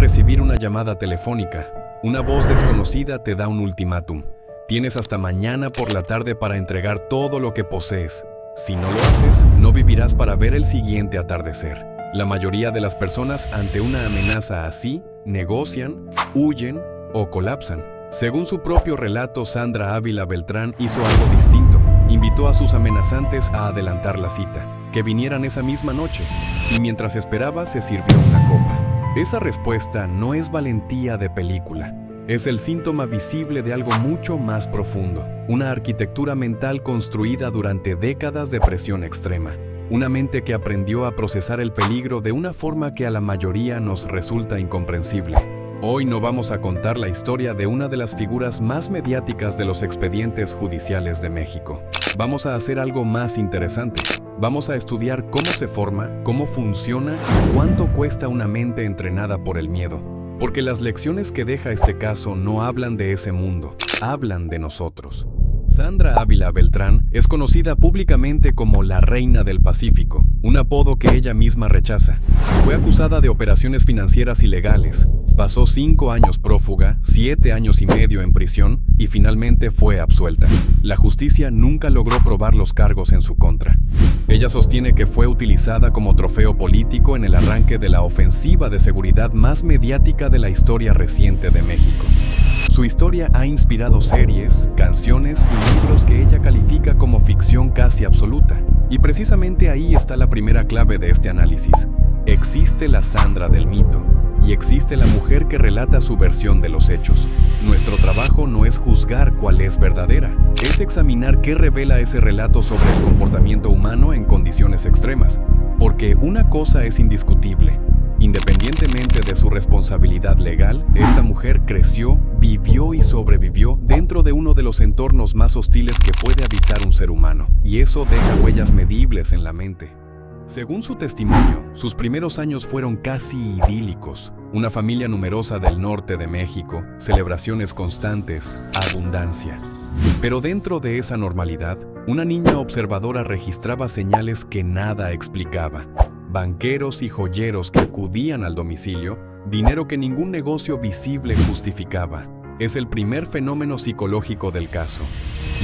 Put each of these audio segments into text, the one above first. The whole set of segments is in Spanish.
recibir una llamada telefónica. Una voz desconocida te da un ultimátum. Tienes hasta mañana por la tarde para entregar todo lo que posees. Si no lo haces, no vivirás para ver el siguiente atardecer. La mayoría de las personas ante una amenaza así, negocian, huyen o colapsan. Según su propio relato, Sandra Ávila Beltrán hizo algo distinto. Invitó a sus amenazantes a adelantar la cita, que vinieran esa misma noche, y mientras esperaba se sirvió una copa. Esa respuesta no es valentía de película. Es el síntoma visible de algo mucho más profundo, una arquitectura mental construida durante décadas de presión extrema, una mente que aprendió a procesar el peligro de una forma que a la mayoría nos resulta incomprensible. Hoy no vamos a contar la historia de una de las figuras más mediáticas de los expedientes judiciales de México. Vamos a hacer algo más interesante. Vamos a estudiar cómo se forma, cómo funciona y cuánto cuesta una mente entrenada por el miedo. Porque las lecciones que deja este caso no hablan de ese mundo, hablan de nosotros. Sandra Ávila Beltrán es conocida públicamente como la Reina del Pacífico, un apodo que ella misma rechaza. Fue acusada de operaciones financieras ilegales, pasó 5 años prófuga, 7 años y medio en prisión y finalmente fue absuelta. La justicia nunca logró probar los cargos en su contra. Ella sostiene que fue utilizada como trofeo político en el arranque de la ofensiva de seguridad más mediática de la historia reciente de México. Su historia ha inspirado series, canciones y libros que ella califica como ficción casi absoluta. Y precisamente ahí está la primera clave de este análisis. Existe la Sandra del mito, y existe la mujer que relata su versión de los hechos. Nuestro trabajo no es juzgar cuál es verdadera, es examinar qué revela ese relato sobre el comportamiento humano en condiciones extremas. Porque una cosa es indiscutible. Independientemente de su responsabilidad legal, esta mujer creció, vivió y sobrevivió dentro de uno de los entornos más hostiles que puede habitar un ser humano, y eso deja huellas medibles en la mente. Según su testimonio, sus primeros años fueron casi idílicos. Una familia numerosa del norte de México, celebraciones constantes, abundancia. Pero dentro de esa normalidad, una niña observadora registraba señales que nada explicaba. Banqueros y joyeros que acudían al domicilio, dinero que ningún negocio visible justificaba. Es el primer fenómeno psicológico del caso,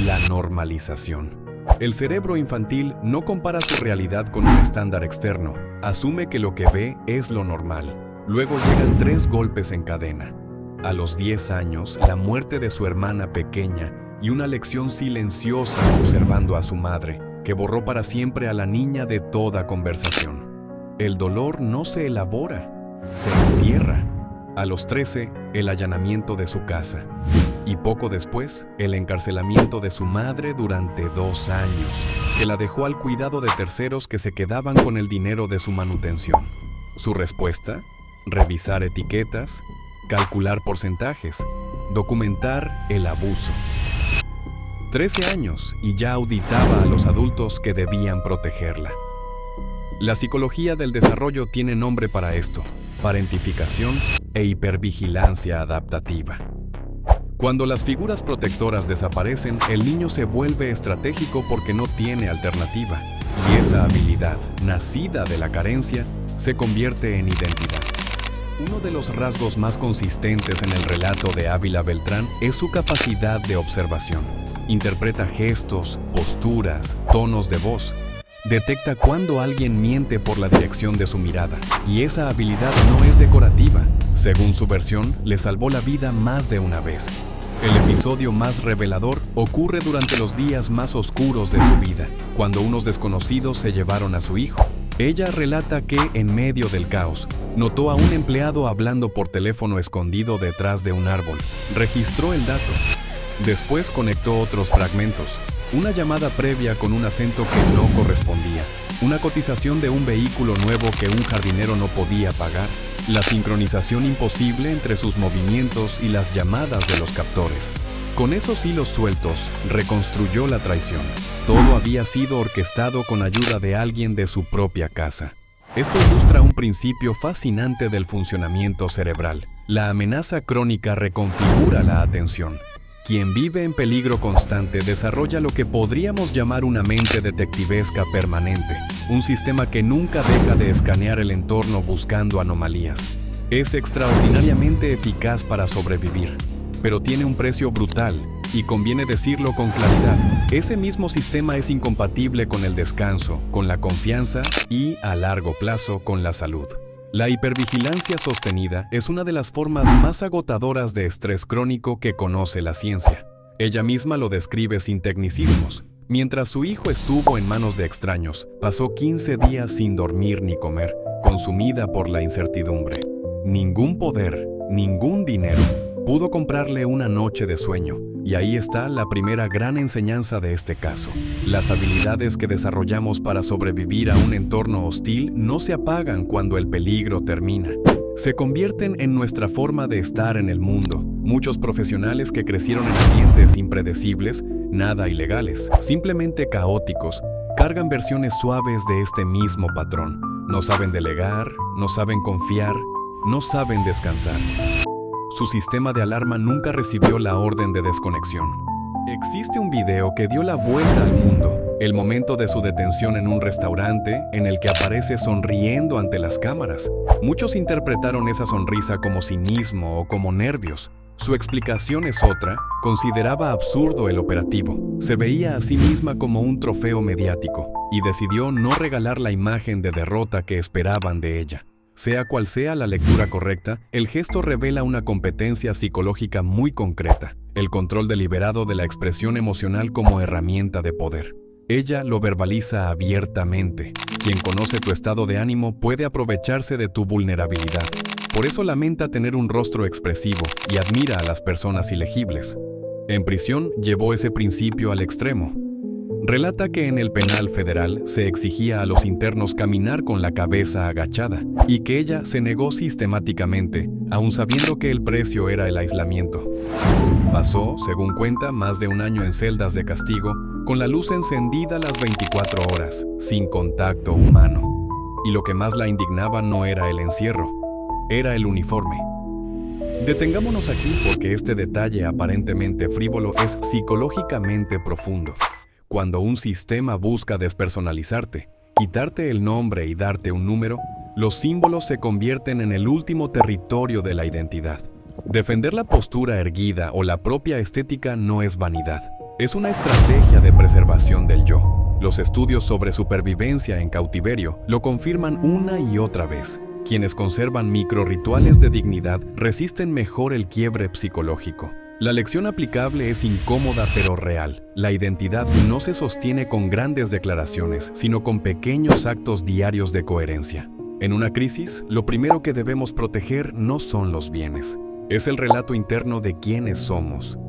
la normalización. El cerebro infantil no compara su realidad con un estándar externo, asume que lo que ve es lo normal. Luego llegan 3 golpes en cadena. A los 10 años, la muerte de su hermana pequeña y una lección silenciosa observando a su madre, que borró para siempre a la niña de toda conversación. El dolor no se elabora, se entierra. A los 13, el allanamiento de su casa. Y poco después, el encarcelamiento de su madre durante 2 años, que la dejó al cuidado de terceros que se quedaban con el dinero de su manutención. Su respuesta: revisar etiquetas, calcular porcentajes, documentar el abuso. 13 años y ya auditaba a los adultos que debían protegerla. La psicología del desarrollo tiene nombre para esto: parentificación e hipervigilancia adaptativa. Cuando las figuras protectoras desaparecen, el niño se vuelve estratégico porque no tiene alternativa, y esa habilidad, nacida de la carencia, se convierte en identidad. Uno de los rasgos más consistentes en el relato de Ávila Beltrán es su capacidad de observación. Interpreta gestos, posturas, tonos de voz. Detecta cuando alguien miente por la dirección de su mirada, y esa habilidad no es decorativa. Según su versión, le salvó la vida más de una vez. El episodio más revelador ocurre durante los días más oscuros de su vida, cuando unos desconocidos se llevaron a su hijo. Ella relata que, en medio del caos, notó a un empleado hablando por teléfono escondido detrás de un árbol. Registró el dato. Después conectó otros fragmentos. Una llamada previa con un acento que no correspondía. Una cotización de un vehículo nuevo que un jardinero no podía pagar. La sincronización imposible entre sus movimientos y las llamadas de los captores. Con esos hilos sueltos, reconstruyó la traición. Todo había sido orquestado con ayuda de alguien de su propia casa. Esto ilustra un principio fascinante del funcionamiento cerebral. La amenaza crónica reconfigura la atención. Quien vive en peligro constante desarrolla lo que podríamos llamar una mente detectivesca permanente, un sistema que nunca deja de escanear el entorno buscando anomalías. Es extraordinariamente eficaz para sobrevivir, pero tiene un precio brutal, y conviene decirlo con claridad. Ese mismo sistema es incompatible con el descanso, con la confianza y, a largo plazo, con la salud. La hipervigilancia sostenida es una de las formas más agotadoras de estrés crónico que conoce la ciencia. Ella misma lo describe sin tecnicismos. Mientras su hijo estuvo en manos de extraños, pasó 15 días sin dormir ni comer, consumida por la incertidumbre. Ningún poder, ningún dinero pudo comprarle una noche de sueño. Y ahí está la primera gran enseñanza de este caso. Las habilidades que desarrollamos para sobrevivir a un entorno hostil no se apagan cuando el peligro termina. Se convierten en nuestra forma de estar en el mundo. Muchos profesionales que crecieron en ambientes impredecibles, nada ilegales, simplemente caóticos, cargan versiones suaves de este mismo patrón. No saben delegar, no saben confiar, no saben descansar. Su sistema de alarma nunca recibió la orden de desconexión. Existe un video que dio la vuelta al mundo, el momento de su detención en un restaurante en el que aparece sonriendo ante las cámaras. Muchos interpretaron esa sonrisa como cinismo o como nervios. Su explicación es otra, consideraba absurdo el operativo. Se veía a sí misma como un trofeo mediático y decidió no regalar la imagen de derrota que esperaban de ella. Sea cual sea la lectura correcta, el gesto revela una competencia psicológica muy concreta, el control deliberado de la expresión emocional como herramienta de poder. Ella lo verbaliza abiertamente. Quien conoce tu estado de ánimo puede aprovecharse de tu vulnerabilidad. Por eso lamenta tener un rostro expresivo y admira a las personas ilegibles. En prisión llevó ese principio al extremo. Relata que en el penal federal se exigía a los internos caminar con la cabeza agachada y que ella se negó sistemáticamente, aun sabiendo que el precio era el aislamiento. Pasó, según cuenta, más de un año en celdas de castigo, con la luz encendida las 24 horas, sin contacto humano. Y lo que más la indignaba no era el encierro, era el uniforme. Detengámonos aquí porque este detalle aparentemente frívolo es psicológicamente profundo. Cuando un sistema busca despersonalizarte, quitarte el nombre y darte un número, los símbolos se convierten en el último territorio de la identidad. Defender la postura erguida o la propia estética no es vanidad, es una estrategia de preservación del yo. Los estudios sobre supervivencia en cautiverio lo confirman una y otra vez. Quienes conservan microrrituales de dignidad resisten mejor el quiebre psicológico. La lección aplicable es incómoda pero real. La identidad no se sostiene con grandes declaraciones, sino con pequeños actos diarios de coherencia. En una crisis, lo primero que debemos proteger no son los bienes. Es el relato interno de quiénes somos.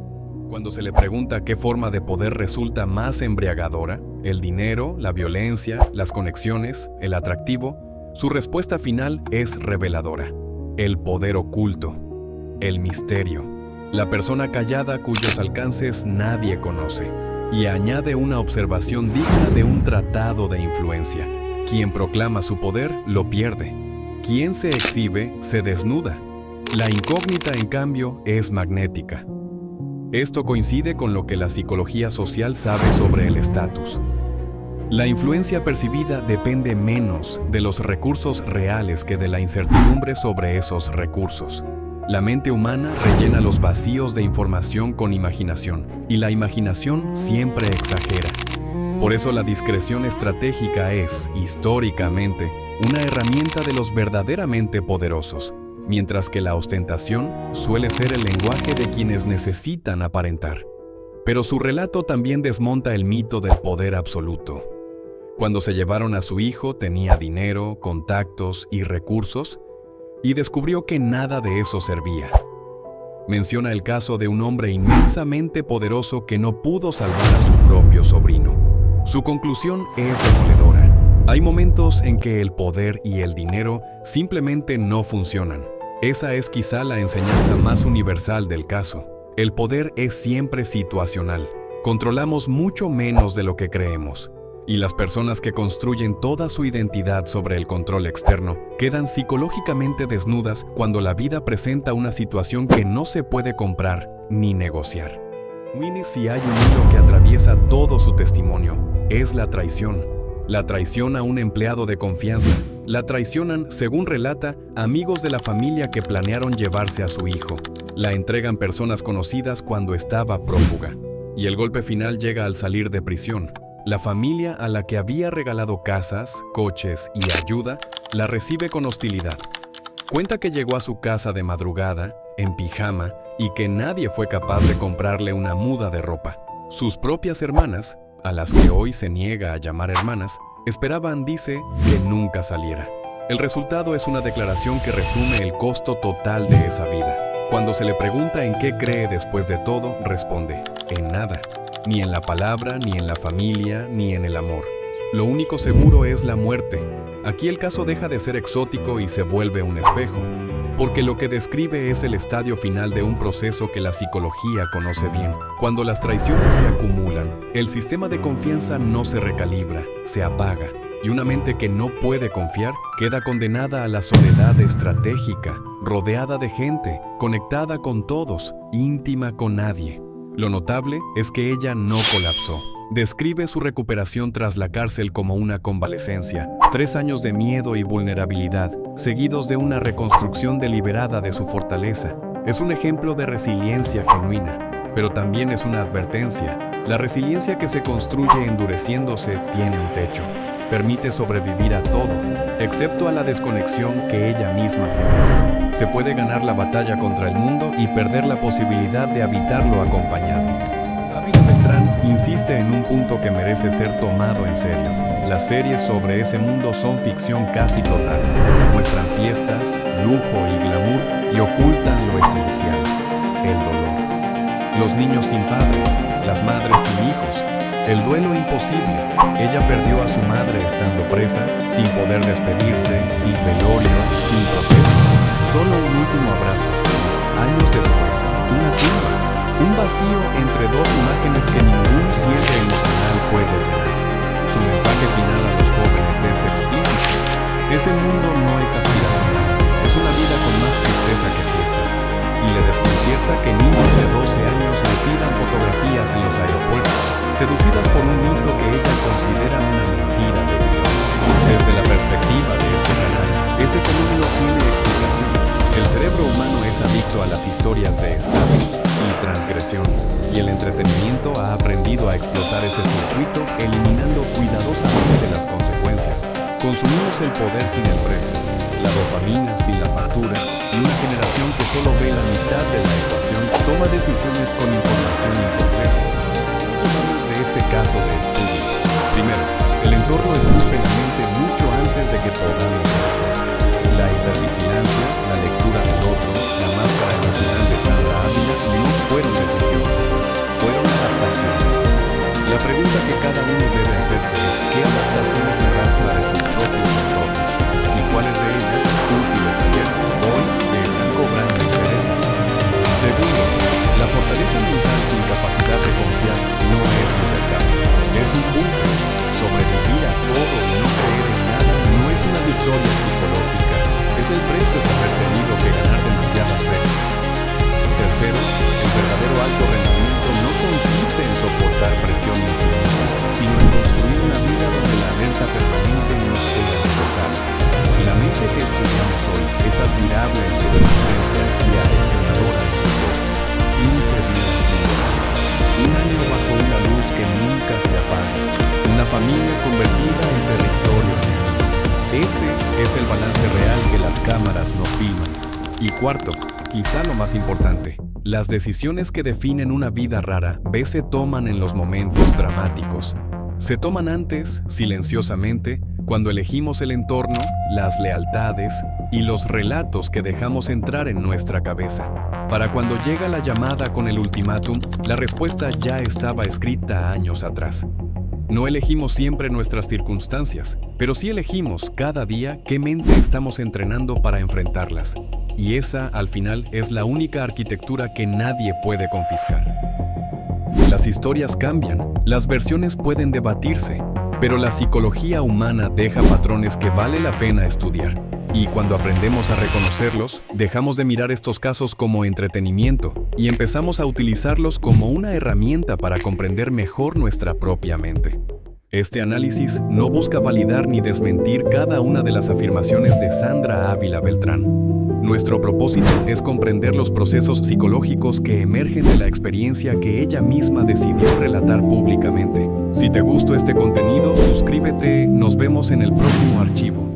Cuando se le pregunta qué forma de poder resulta más embriagadora, el dinero, la violencia, las conexiones, el atractivo, su respuesta final es reveladora. El poder oculto, el misterio. La persona callada cuyos alcances nadie conoce, y añade una observación digna de un tratado de influencia. Quien proclama su poder, lo pierde. Quien se exhibe, se desnuda. La incógnita, en cambio, es magnética. Esto coincide con lo que la psicología social sabe sobre el estatus. La influencia percibida depende menos de los recursos reales que de la incertidumbre sobre esos recursos. La mente humana rellena los vacíos de información con imaginación, y la imaginación siempre exagera. Por eso la discreción estratégica es, históricamente, una herramienta de los verdaderamente poderosos, mientras que la ostentación suele ser el lenguaje de quienes necesitan aparentar. Pero su relato también desmonta el mito del poder absoluto. Cuando se llevaron a su hijo, tenía dinero, contactos y recursos, y descubrió que nada de eso servía. Menciona el caso de un hombre inmensamente poderoso que no pudo salvar a su propio sobrino. Su conclusión es demoledora. Hay momentos en que el poder y el dinero simplemente no funcionan. Esa es quizá la enseñanza más universal del caso. El poder es siempre situacional. Controlamos mucho menos de lo que creemos. Y las personas que construyen toda su identidad sobre el control externo quedan psicológicamente desnudas cuando la vida presenta una situación que no se puede comprar ni negociar. Si hay un hilo que atraviesa todo su testimonio, es la traición. La traición a un empleado de confianza, La traicionan, según relata, amigos de la familia que planearon llevarse a su hijo. La entregan personas conocidas cuando estaba prófuga. Y el golpe final llega al salir de prisión. La familia a la que había regalado casas, coches y ayuda, la recibe con hostilidad. Cuenta que llegó a su casa de madrugada, en pijama, y que nadie fue capaz de comprarle una muda de ropa. Sus propias hermanas, a las que hoy se niega a llamar hermanas, esperaban, dice, que nunca saliera. El resultado es una declaración que resume el costo total de esa vida. Cuando se le pregunta en qué cree después de todo, responde, en nada. Ni en la palabra, ni en la familia, ni en el amor. Lo único seguro es la muerte. Aquí el caso deja de ser exótico y se vuelve un espejo, porque lo que describe es el estadio final de un proceso que la psicología conoce bien. Cuando las traiciones se acumulan, el sistema de confianza no se recalibra, se apaga, y una mente que no puede confiar queda condenada a la soledad estratégica, rodeada de gente, conectada con todos, íntima con nadie. Lo notable es que ella no colapsó. Describe su recuperación tras la cárcel como una convalecencia, 3 años de miedo y vulnerabilidad, seguidos de una reconstrucción deliberada de su fortaleza. Es un ejemplo de resiliencia genuina, pero también es una advertencia. La resiliencia que se construye endureciéndose tiene un techo. Permite sobrevivir a todo, excepto a la desconexión que ella misma generó. Se puede ganar la batalla contra el mundo y perder la posibilidad de habitarlo acompañado. Ávila Beltrán insiste en un punto que merece ser tomado en serio. Las series sobre ese mundo son ficción casi total. Muestran fiestas, lujo y glamour y ocultan lo esencial, el dolor. Los niños sin padre, las madres sin hijos, el duelo imposible. Ella perdió a su madre estando presa, sin poder despedirse, sin velorio, sin proceso. Solo un último abrazo. Años después, una tumba. Un vacío entre dos imágenes que ningún cierre emocional puede llenar. Su mensaje final a los jóvenes es explícito. Ese mundo no es aspiracional. Es una vida con más tristeza que fiestas. Y le desconcierta que niños de 12 años le pidan fotografías en los aeropuertos, seducidas por un mito que ella considera una mentira de Dios. Desde la perspectiva de este canal, ese fenómeno tiene explicación. El cerebro humano es adicto a las historias de estatus y transgresión, y el entretenimiento ha aprendido a explotar ese circuito, eliminando cuidadosamente las consecuencias. Consumimos el poder sin el precio, la dopamina sin la factura, y una generación que solo ve la mitad de la ecuación toma decisiones con información incompleta. Hablamos de este caso de estudio. Primero, el entorno esculpe la mente mucho antes de que podamos verlo. La hipervigilancia, la lectura del otro, la máscara emocional de Sandra Ávila no fueron decisiones, fueron adaptaciones. La pregunta que cada uno debe hacerse es ¿qué adaptaciones arrastra de tus propios entornos? ¿Y cuáles de ellas, útiles ayer, hoy, te están cobrando intereses? Segundo, la fortaleza mental sin capacidad de confiar no es libertad, es un búnker. Sobrevivir a todo y no creer en nada no es una victoria psicológica, es el precio de haber tenido que ganar demasiadas veces. Tercero, el verdadero alto rendimiento no consiste en soportar presión infinita, sino en construir una vida donde la alerta permanente no sea necesaria. La mente que estudiamos hoy es admirable en su resistencia y aleccionadora en su costo. 15 vidas vivas, un año bajo una luz que nunca se apaga, una familia convertida en territorio enemigo. Ese es el balance real que las cámaras no filman. Y cuarto, quizá lo más importante, las decisiones que definen una vida rara se toman en los momentos dramáticos. Se toman antes, silenciosamente, cuando elegimos el entorno, las lealtades y los relatos que dejamos entrar en nuestra cabeza. Para cuando llega la llamada con el ultimátum, la respuesta ya estaba escrita años atrás. No elegimos siempre nuestras circunstancias, pero sí elegimos cada día qué mente estamos entrenando para enfrentarlas. Y esa, al final, es la única arquitectura que nadie puede confiscar. Las historias cambian, las versiones pueden debatirse, pero la psicología humana deja patrones que vale la pena estudiar. Y cuando aprendemos a reconocerlos, dejamos de mirar estos casos como entretenimiento y empezamos a utilizarlos como una herramienta para comprender mejor nuestra propia mente. Este análisis no busca validar ni desmentir cada una de las afirmaciones de Sandra Ávila Beltrán. Nuestro propósito es comprender los procesos psicológicos que emergen de la experiencia que ella misma decidió relatar públicamente. Si te gustó este contenido, suscríbete. Nos vemos en el próximo archivo.